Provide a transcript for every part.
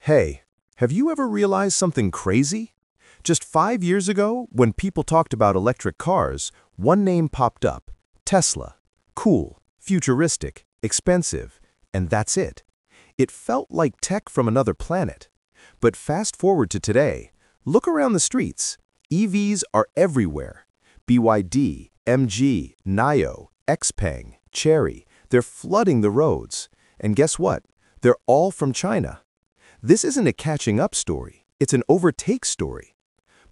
Hey, have you ever realized something crazy? Just 5 years ago, when people talked about electric cars, one name popped up: Tesla. Cool, futuristic, expensive, and that's it. It felt like tech from another planet. But fast forward to today, look around the streets. EVs are everywhere. BYD, MG, NIO, Xpeng, Chery, they're flooding the roads. And guess what? They're all from China. This isn't a catching up story, it's an overtake story.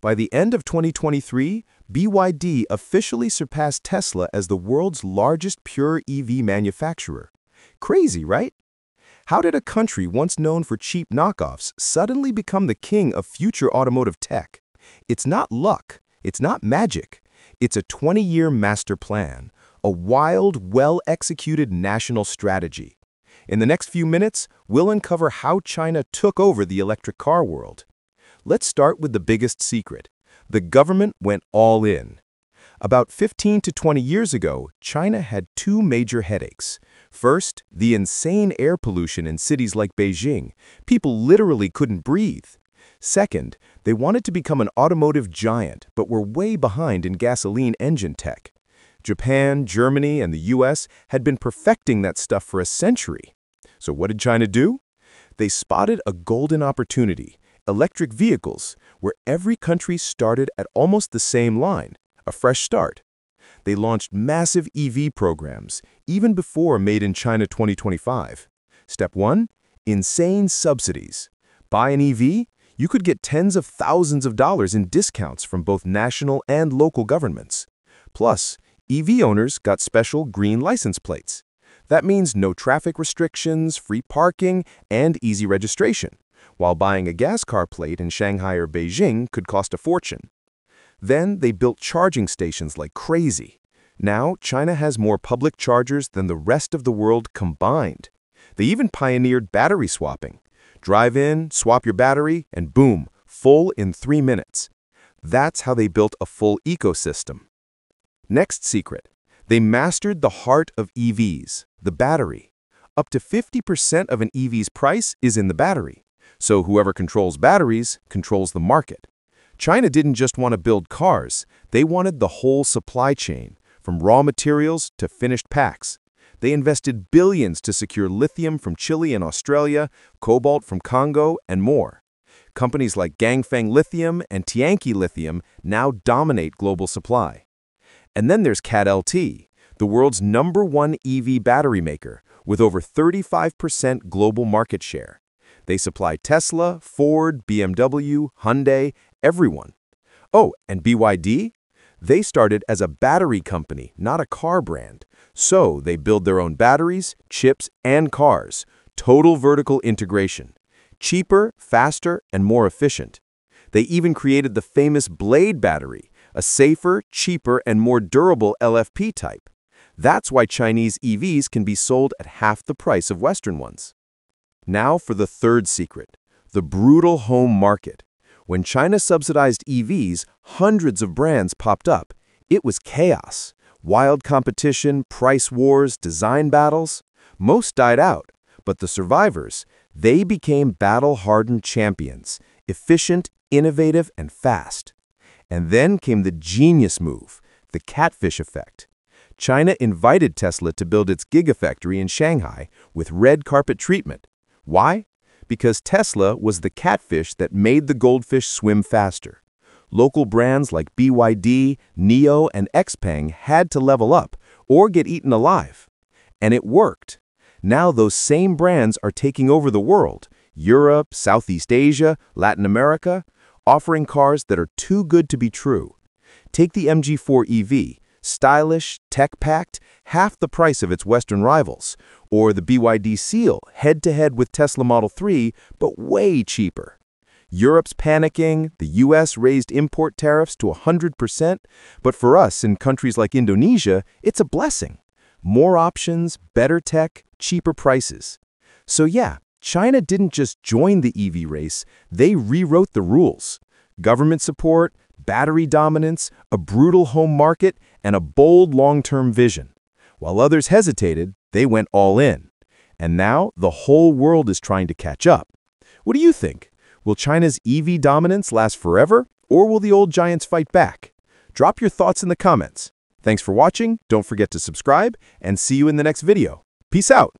By the end of 2023, BYD officially surpassed Tesla as the world's largest pure EV manufacturer. Crazy, right? How did a country once known for cheap knockoffs suddenly become the king of future automotive tech? It's not luck, it's not magic. It's a 20-year master plan, a wild, well-executed national strategy. In the next few minutes, we'll uncover how China took over the electric car world. Let's start with the biggest secret. The government went all in. About 15 to 20 years ago, China had two major headaches. First, the insane air pollution in cities like Beijing. People literally couldn't breathe. Second, they wanted to become an automotive giant, but were way behind in gasoline engine tech. Japan, Germany, and the US had been perfecting that stuff for a century. So what did China do? They spotted a golden opportunity: electric vehicles, where every country started at almost the same line, a fresh start. They launched massive EV programs, even before Made in China 2025. Step 1. Insane subsidies. Buy an EV? You could get tens of thousands of dollars in discounts from both national and local governments. Plus, EV owners got special green license plates. That means no traffic restrictions, free parking, and easy registration, while buying a gas car plate in Shanghai or Beijing could cost a fortune. Then they built charging stations like crazy. Now, China has more public chargers than the rest of the world combined. They even pioneered battery swapping. Drive in, swap your battery, and boom, full in 3 minutes. That's how they built a full ecosystem. Next secret. They mastered the heart of EVs, the battery. Up to 50% of an EV's price is in the battery. So whoever controls batteries controls the market. China didn't just want to build cars, they wanted the whole supply chain, from raw materials to finished packs. They invested billions to secure lithium from Chile and Australia, cobalt from Congo, and more. Companies like Ganfeng Lithium and Tianqi Lithium now dominate global supply. And then there's CATL, the world's #1 EV battery maker, with over 35% global market share. They supply Tesla, Ford, BMW, Hyundai, everyone. Oh, and BYD? They started as a battery company, not a car brand. So they build their own batteries, chips, and cars. Total vertical integration. Cheaper, faster, and more efficient. They even created the famous Blade battery, a safer, cheaper, and more durable LFP type. That's why Chinese EVs can be sold at half the price of Western ones. Now for the third secret, the brutal home market. When China subsidized EVs, hundreds of brands popped up. It was chaos. Wild competition, price wars, design battles. Most died out, but the survivors, they became battle-hardened champions, efficient, innovative, and fast. And then came the genius move, the catfish effect. China invited Tesla to build its gigafactory in Shanghai with red carpet treatment. Why? Because Tesla was the catfish that made the goldfish swim faster. Local brands like BYD, NIO, and Xpeng had to level up or get eaten alive. And it worked. Now those same brands are taking over the world, Europe, Southeast Asia, Latin America, offering cars that are too good to be true. Take the MG4 EV, stylish, tech-packed, half the price of its Western rivals, or the BYD Seal, head-to-head with Tesla Model 3, but way cheaper. Europe's panicking, the US raised import tariffs to 100%, but for us in countries like Indonesia, it's a blessing. More options, better tech, cheaper prices. So yeah, China didn't just join the EV race, they rewrote the rules. Government support, battery dominance, a brutal home market, and a bold long-term vision. While others hesitated, they went all in. And now the whole world is trying to catch up. What do you think? Will China's EV dominance last forever, or will the old giants fight back? Drop your thoughts in the comments. Thanks for watching, don't forget to subscribe, and see you in the next video. Peace out!